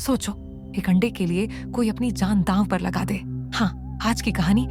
सोचो, एक अंडे के लिए कोई अपनी जान दांव पर लगा दे। हाँ, आज की कहानी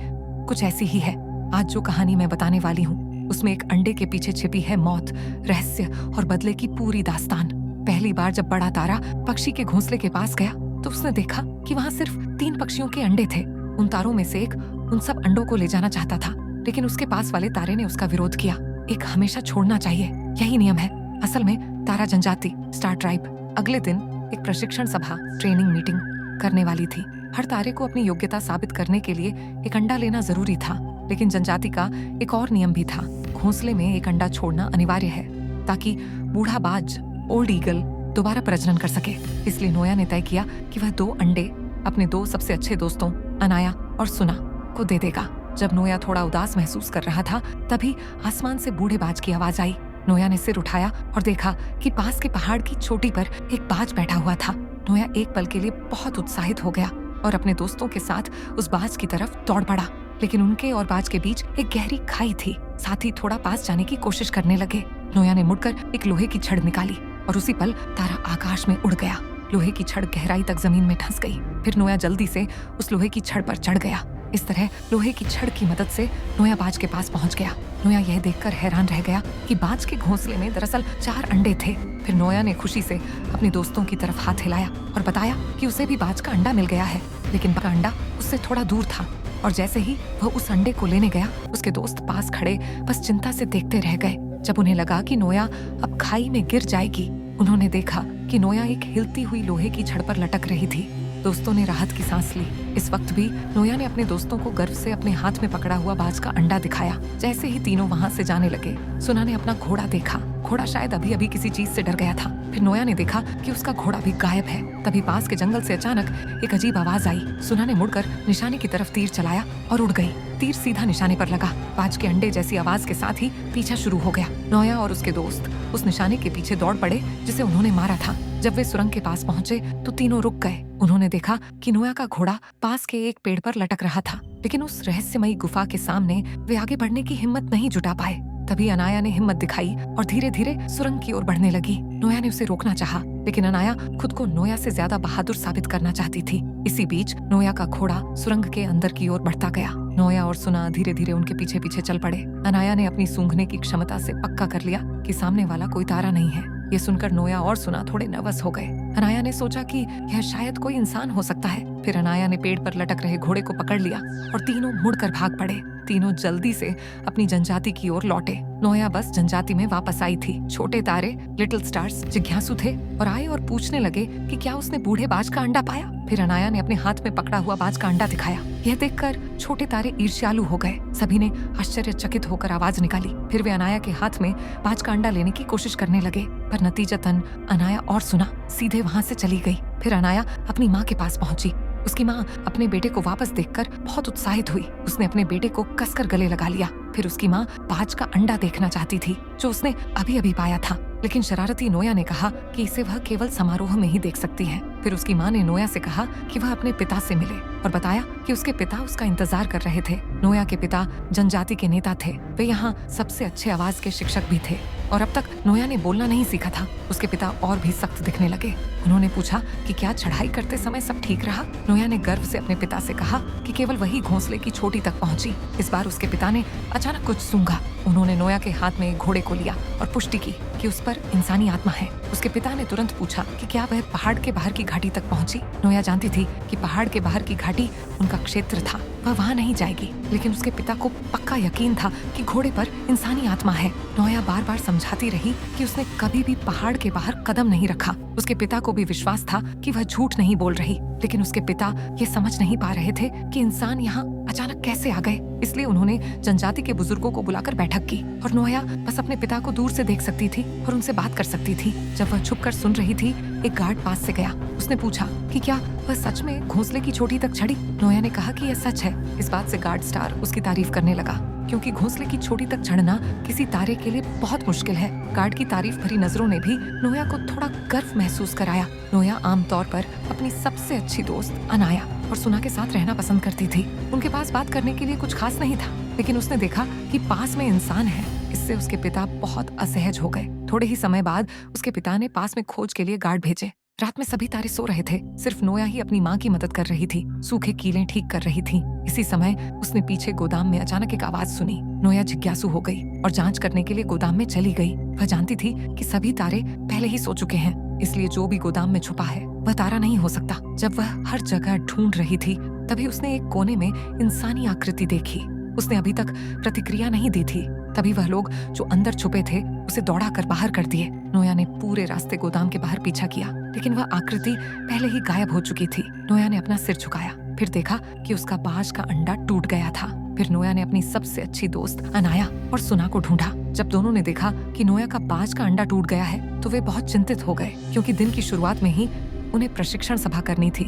कुछ ऐसी ही है। आज जो कहानी मैं बताने वाली हूँ उसमें एक अंडे के पीछे छिपी है मौत, रहस्य और बदले की पूरी दास्तान। पहली बार जब बड़ा तारा पक्षी के घोंसले के पास गया तो उसने देखा कि वहाँ सिर्फ 3 पक्षियों के अंडे थे। उन तारों में से एक उन सब अंडों को ले जाना चाहता था, लेकिन उसके पास वाले तारे ने उसका विरोध किया। एक हमेशा छोड़ना चाहिए, यही नियम है। असल में तारा जनजाति स्टार ट्राइब अगले दिन एक प्रशिक्षण सभा ट्रेनिंग मीटिंग करने वाली थी। हर तारे को अपनी योग्यता साबित करने के लिए एक अंडा लेना जरूरी था, लेकिन जनजाति का एक और नियम भी था। घोंसले में एक अंडा छोड़ना अनिवार्य है ताकि बूढ़ा बाज ओल्ड ईगल दोबारा प्रजनन कर सके। इसलिए नोया ने तय किया कि वह 2 अंडे अपने 2 सबसे अच्छे दोस्तों अनाया और सुना को दे देगा। जब नोया थोड़ा उदास महसूस कर रहा था तभी आसमान से बूढ़े बाज की आवाज आई। नोया ने सिर उठाया और देखा कि पास के पहाड़ की चोटी पर एक बाज बैठा हुआ था। नोया एक पल के लिए बहुत उत्साहित हो गया और अपने दोस्तों के साथ उस बाज की तरफ दौड़ पड़ा, लेकिन उनके और बाज के बीच एक गहरी खाई थी। साथ ही थोड़ा पास जाने की कोशिश करने लगे। नोया ने मुड़कर एक लोहे की छड़ निकाली और उसी पल तारा आकाश में उड़ गया। लोहे की छड़ गहराई तक जमीन में धंस गई। फिर नोया जल्दी से उस लोहे की छड़ पर चढ़ गया। इस तरह लोहे की छड़ की मदद से नोया बाज के पास पहुंच गया। नोया यह देखकर हैरान रह गया कि बाज के घोंसले में दरअसल 4 अंडे थे। फिर नोया ने खुशी से अपने दोस्तों की तरफ हाथ हिलाया और बताया कि उसे भी बाज का अंडा मिल गया है, लेकिन का अंडा उससे थोड़ा दूर था। और जैसे ही वह उस अंडे को लेने गया, उसके दोस्त पास खड़े बस चिंता से देखते रह गए। जब उन्हें लगा कि नोया अब खाई में गिर जाएगी, उन्होंने देखा कि नोया एक हिलती हुई लोहे की छड़ पर लटक रही थी। दोस्तों ने राहत की सांस ली। इस वक्त भी नोया ने अपने दोस्तों को गर्व से अपने हाथ में पकड़ा हुआ बाज का अंडा दिखाया। जैसे ही तीनों वहाँ से जाने लगे, सुना ने अपना घोड़ा देखा। घोड़ा शायद अभी अभी किसी चीज से डर गया था। फिर नोया ने देखा कि उसका घोड़ा भी गायब है। तभी पास के जंगल से अचानक एक अजीब आवाज आई। सुना ने मुड़कर निशाने की तरफ तीर चलाया और उड़ गई। तीर सीधा निशाने पर लगा। बाज के अंडे जैसी आवाज के साथ ही पीछा शुरू हो गया। नोया और उसके दोस्त उस निशाने के पीछे दौड़ पड़े जिसे उन्होंने मारा था। जब वे सुरंग के पास पहुंचे तो तीनों रुक गए। उन्होंने देखा कि नोया का घोड़ा पास के एक पेड़ पर लटक रहा था, लेकिन उस रहस्यमयी गुफा के सामने वे आगे बढ़ने की हिम्मत नहीं जुटा पाए। तभी अनाया ने हिम्मत दिखाई और धीरे धीरे सुरंग की ओर बढ़ने लगी। नोया ने उसे रोकना चाहा, लेकिन अनाया खुद को नोया से ज्यादा बहादुर साबित करना चाहती थी। इसी बीच नोया का घोड़ा सुरंग के अंदर की ओर बढ़ता गया। नोया और सुना धीरे धीरे उनके पीछे पीछे चल पड़े। अनाया ने अपनी सूंघने की क्षमता से पक्का कर लिया कि सामने वाला कोई तारा नहीं है। ये सुनकर नोया और सुना थोड़े नर्वस हो गए। अनाया ने सोचा कि यह शायद कोई इंसान हो सकता है। फिर अनाया ने पेड़ पर लटक रहे घोड़े को पकड़ लिया और तीनों मुड़कर भाग पड़े। तीनों जल्दी से अपनी जनजाति की ओर लौटे। नोया बस जनजाति में वापस आई थी। छोटे तारे लिटिल स्टार्स जिज्ञासु थे और आए और पूछने लगे कि क्या उसने बूढ़े बाज का अंडा पाया। फिर अनाया ने अपने हाथ में पकड़ा हुआ बाज का अंडा दिखाया। यह देखकर छोटे तारे ईर्ष्यालु हो गए। सभी ने आश्चर्यचकित होकर आवाज निकाली। फिर वे अनाया के हाथ में बाज का अंडा लेने की कोशिश करने लगे, पर नतीजतन अनाया और सुना सीधे वहाँ से चली गई। फिर अनाया अपनी माँ के पास पहुंची। उसकी माँ अपने बेटे को वापस देखकर बहुत उत्साहित हुई। उसने अपने बेटे को कसकर गले लगा लिया। फिर उसकी माँ बाज का अंडा देखना चाहती थी जो उसने अभी अभी पाया था, लेकिन शरारती नोया ने कहा कि इसे वह केवल समारोह में ही देख सकती है। फिर उसकी माँ ने नोया से कहा कि वह अपने पिता से मिले और बताया कि उसके पिता उसका इंतजार कर रहे थे। नोया के पिता जनजाति के नेता थे। वे यहाँ सबसे अच्छे आवाज के शिक्षक भी थे और अब तक नोया ने बोलना नहीं सीखा था। उसके पिता और भी सख्त दिखने लगे। उन्होंने पूछा कि क्या चढ़ाई करते समय सब ठीक रहा। नोया ने गर्व से अपने पिता से कहा कि केवल वही घोंसले की चोटी तक पहुंची। इस बार उसके पिता ने अचानक कुछ सूंघा। उन्होंने नोया के हाथ में एक घोड़े को लिया और पुष्टि की कि उस पर इंसानी आत्मा है। उसके पिता ने तुरंत पूछा कि क्या वह पहाड़ के बाहर की घाटी तक पहुंची। नोया जानती थी कि पहाड़ के बाहर की घाटी उनका क्षेत्र था, वह वहाँ नहीं जाएगी, लेकिन उसके पिता को पक्का यकीन था कि घोड़े पर इंसानी आत्मा है। नोया बार बार समझाती रही कि उसने कभी भी पहाड़ के बाहर कदम नहीं रखा। उसके पिता को भी विश्वास था कि वह झूठ नहीं बोल रही, लेकिन उसके पिता ये समझ नहीं पा रहे थे कि इंसान यहाँ अचानक कैसे आ गए। इसलिए उन्होंने जनजाति के बुजुर्गों को बुलाकर बैठक की और नोया बस अपने पिता को दूर से देख सकती थी और उनसे बात कर सकती थी। जब वह छुपकर सुन रही थी, एक गार्ड पास से गया। उसने पूछा कि क्या वह सच में घोंसले की चोटी तक चढ़ी। नोया ने कहा कि यह सच है। इस बात से गार्ड स्टार उसकी तारीफ करने लगा, क्योंकि घोंसले की चोटी तक चढ़ना किसी तारे के लिए बहुत मुश्किल है। गार्ड की तारीफ भरी नजरों ने भी नोया को थोड़ा गर्व महसूस कराया। नोया आमतौर पर अपनी सबसे अच्छी दोस्त अनाया और सुना के साथ रहना पसंद करती थी। उनके पास बात करने के लिए कुछ खास नहीं था, लेकिन उसने देखा कि पास में इंसान है। इससे उसके पिता बहुत असहज हो गए। थोड़े ही समय बाद उसके पिता ने पास में खोज के लिए गार्ड भेजे। रात में सभी तारे सो रहे थे, सिर्फ नोया ही अपनी माँ की मदद कर रही थी, सूखे कीलें ठीक कर रही थी। इसी समय उसने पीछे गोदाम में अचानक एक आवाज सुनी। नोया जिज्ञासु हो गई और जांच करने के लिए गोदाम में चली गई। वह जानती थी कि सभी तारे पहले ही सो चुके हैं, इसलिए जो भी गोदाम में छुपा है वह तारा नहीं हो सकता। जब वह हर जगह ढूंढ रही थी, तभी उसने एक कोने में इंसानी आकृति देखी। उसने अभी तक प्रतिक्रिया नहीं दी थी। तभी वह लोग जो अंदर छुपे थे उसे दौड़ा कर बाहर कर दिए। नोया ने पूरे रास्ते गोदाम के बाहर पीछा किया, लेकिन वह आकृति पहले ही गायब हो चुकी थी। नोया ने अपना सिर झुकाया, फिर देखा कि उसका बाज का अंडा टूट गया था। फिर नोया ने अपनी सबसे अच्छी दोस्त अनाया और सुना को ढूंढा। जब दोनों ने देखा कि नोया का बाज का अंडा टूट गया है, तो वे बहुत चिंतित हो गए, क्योंकि दिन की शुरुआत में ही उन्हें प्रशिक्षण सभा करनी थी।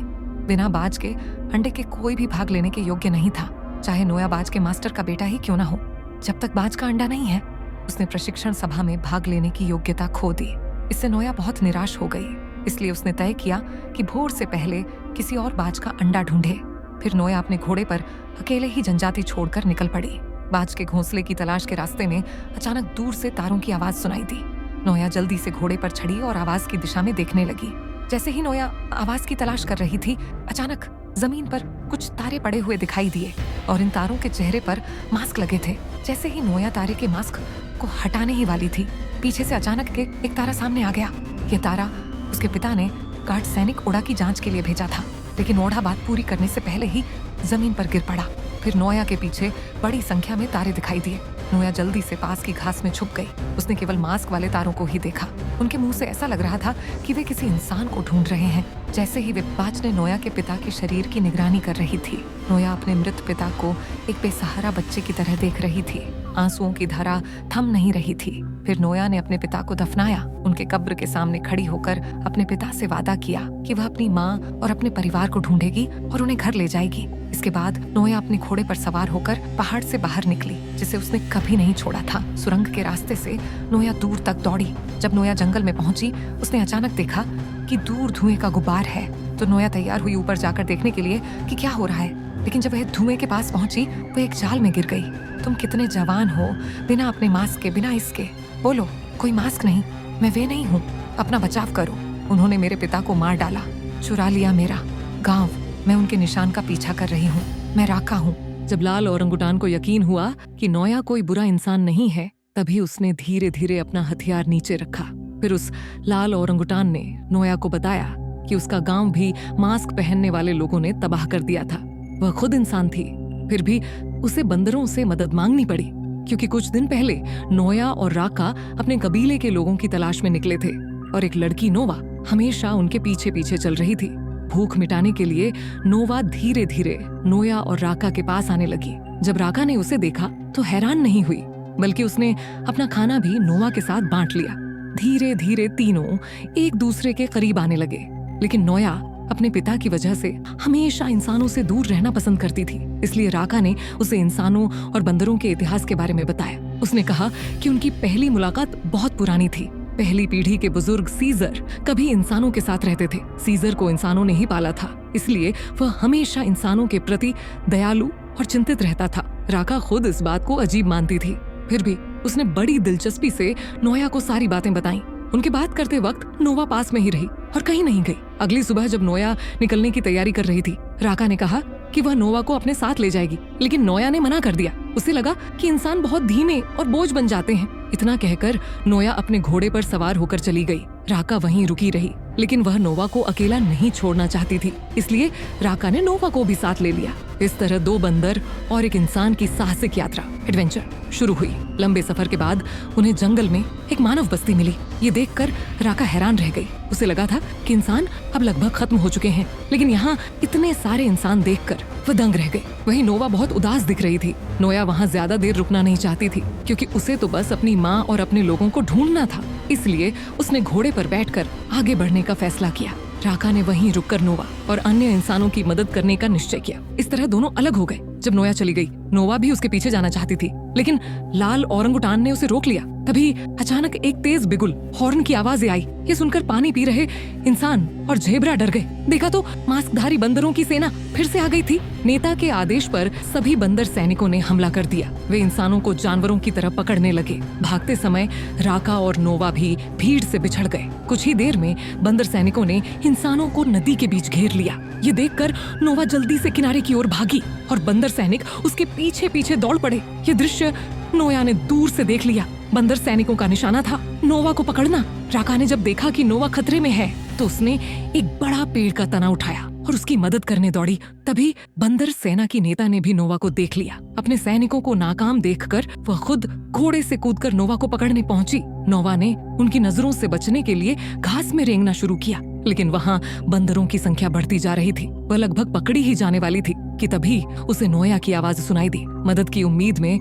बिना बाज के अंडे के कोई भी भाग लेने के योग्य नहीं था, चाहे नोया बाज के मास्टर का बेटा ही क्यों ना हो। जब तक बाज का अंडा नहीं है, उसने प्रशिक्षण सभा में भाग लेने की योग्यता खो दी। इससे नोया बहुत निराश हो गई, इसलिए उसने तय किया कि भोर से पहले किसी और बाज का अंडा ढूंढे। फिर नोया अपने घोड़े पर अकेले ही जनजाति छोड़कर निकल पड़ी। बाज के घोंसले की तलाश के रास्ते में अचानक दूर से तारों की आवाज सुनाई दी। नोया जल्दी से घोड़े पर चढ़ी और आवाज की दिशा में देखने लगी। जैसे ही नोया आवाज की तलाश कर रही थी, अचानक जमीन पर कुछ तारे पड़े हुए दिखाई दिए और इन तारों के चेहरे पर मास्क लगे थे। जैसे ही नोया तारे के मास्क को हटाने ही वाली थी, पीछे से अचानक एक तारा सामने आ गया। ये तारा उसके पिता ने गार्ड सैनिक ओडा की जांच के लिए भेजा था, लेकिन ओडा बात पूरी करने से पहले ही जमीन पर गिर पड़ा। फिर नोया के पीछे बड़ी संख्या में तारे दिखाई दिए। नोया जल्दी से पास की घास में छुप गई। उसने केवल मास्क वाले तारों को ही देखा। उनके मुंह से ऐसा लग रहा था कि वे किसी इंसान को ढूंढ रहे हैं। जैसे ही वे बाज ने नोया के पिता के शरीर की निगरानी कर रही थी। नोया अपने मृत पिता को एक बेसहारा बच्चे की तरह देख रही थी। आंसुओं की धारा थम नहीं रही थी। फिर नोया ने अपने पिता को दफनाया। उनके कब्र के सामने खड़ी होकर अपने पिता से वादा किया कि वह अपनी माँ और अपने परिवार को ढूंढेगी और उन्हें घर ले जाएगी। इसके बाद नोया अपने घोड़े पर सवार होकर पहाड़ से बाहर निकली, जिसे उसने कभी नहीं छोड़ा था। सुरंग के रास्ते से नोया दूर तक दौड़ी। जब नोया जंगल में पहुंची, उसने अचानक देखा कि दूर धुएं का गुबार है। तो नोया तैयार हुई ऊपर जाकर देखने के लिए कि क्या हो रहा है, लेकिन जब वह धुएं के पास पहुंची, वह एक जाल में गिर गई। तुम कितने जवान हो, बिना अपने मास्क के, बिना इसके। बोलो, कोई मास्क नहीं, मैं वे नहीं हूँ, अपना बचाव करो। उन्होंने मेरे पिता को मार डाला, चुरा लिया मेरा गाँव। मैं उनके निशान का पीछा कर रही हूँ। मैं राका हूँ। जब लाल ओरंगुटान को यकीन हुआ कि नोया कोई बुरा इंसान नहीं है, तभी उसने धीरे धीरे अपना हथियार नीचे रखा। फिर उस लाल ओरंगुटान ने नोया को बताया कि उसका गांव भी मास्क पहनने वाले लोगों ने तबाह कर दिया था। वह खुद इंसान थी, फिर भी उसे बंदरों से मदद मांगनी पड़ी, क्योंकि कुछ दिन पहले नोया और राका अपने कबीले के लोगों की तलाश में निकले थे और एक लड़की नोवा हमेशा उनके पीछे पीछे चल रही थी। भूख मिटाने के लिए नोवा धीरे धीरे नोया और राका के पास आने लगी। जब राका ने उसे देखा तो हैरान नहीं हुई, बल्कि उसने अपना खाना भी नोवा के साथ बांट लिया। धीरे धीरे तीनों एक दूसरे के करीब आने लगे, लेकिन नोया अपने पिता की वजह से हमेशा इंसानों से दूर रहना पसंद करती थी। इसलिए राका ने उसे इंसानों और बंदरों के इतिहास के बारे में बताया। उसने कहा कि उनकी पहली मुलाकात बहुत पुरानी थी। पहली पीढ़ी के बुजुर्ग सीजर कभी इंसानों के साथ रहते थे। सीजर को इंसानों ने ही पाला था, इसलिए वह हमेशा इंसानों के प्रति दयालु और चिंतित रहता था। राका खुद इस बात को अजीब मानती थी, फिर भी उसने बड़ी दिलचस्पी से नोया को सारी बातें बताईं। उनके बात करते वक्त नोवा पास में ही रही और कहीं नहीं गई। अगली सुबह जब नोया निकलने की तैयारी कर रही थी, राका ने कहा कि वह नोवा को अपने साथ ले जाएगी, लेकिन नोया ने मना कर दिया। उसे लगा कि इंसान बहुत धीमे और बोझ बन जाते हैं। इतना कहकर नोया अपने घोड़े पर सवार होकर चली गई। राका वहीं रुकी रही, लेकिन वह नोवा को अकेला नहीं छोड़ना चाहती थी, इसलिए राका ने नोवा को भी साथ ले लिया। इस तरह दो बंदर और एक इंसान की साहसिक यात्रा एडवेंचर शुरू हुई। लंबे सफर के बाद उन्हें जंगल में एक मानव बस्ती मिली। ये देखकर राका हैरान रह गई। उसे लगा था कि इंसान अब लगभग खत्म हो चुके हैं, लेकिन यहाँ इतने सारे इंसान देखकर वह दंग रह गई। वहीं नोवा बहुत उदास दिख रही थी। नोया वहाँ ज्यादा देर रुकना नहीं चाहती थी, क्योंकि उसे तो बस अपनी माँ और अपने लोगों को ढूंढना था। इसलिए उसने घोड़े पर बैठकर आगे बढ़ने का फैसला किया। राका ने वहीं रुककर नोवा और अन्य इंसानों की मदद करने का निश्चय किया। इस तरह दोनों अलग हो गए। जब नोया चली गई, नोवा भी उसके पीछे जाना चाहती थी, लेकिन लाल औरंगुटान ने उसे रोक लिया। तभी अचानक एक तेज बिगुल हॉर्न की आवाज़ें आई। ये सुनकर पानी पी रहे इंसान और ज़ेब्रा डर गए। देखा तो मास्कधारी बंदरों की सेना फिर से आ गई थी। नेता के आदेश पर सभी बंदर सैनिकों ने हमला कर दिया। वे इंसानों को जानवरों की तरह पकड़ने लगे। भागते समय राका और नोवा भी भीड़ से बिछड़ गए। कुछ ही देर में बंदर सैनिकों ने इंसानों को नदी के बीच घेर लिया। ये देखकर नोवा जल्दी से किनारे की ओर भागी और बंदर सैनिक उसके पीछे पीछे दौड़ पड़े। ये दृश्य नोया ने दूर से देख लिया। बंदर सैनिकों का निशाना था नोवा को पकड़ना। राका ने जब देखा कि नोवा खतरे में है तो उसने एक बड़ा पेड़ का तना उठाया और उसकी मदद करने दौड़ी। तभी बंदर सेना की नेता ने भी नोवा को देख लिया। अपने सैनिकों को नाकाम देखकर वह खुद घोड़े से कूदकर नोवा को पकड़ने पहुंची। नोवा ने उनकी नजरों से बचने के लिए घास में रेंगना शुरू किया, लेकिन वहां बंदरों की संख्या बढ़ती जा रही थी। वह लगभग पकड़ी ही जाने वाली थी कि तभी उसे नोया की आवाज सुनाई दी। मदद की उम्मीद में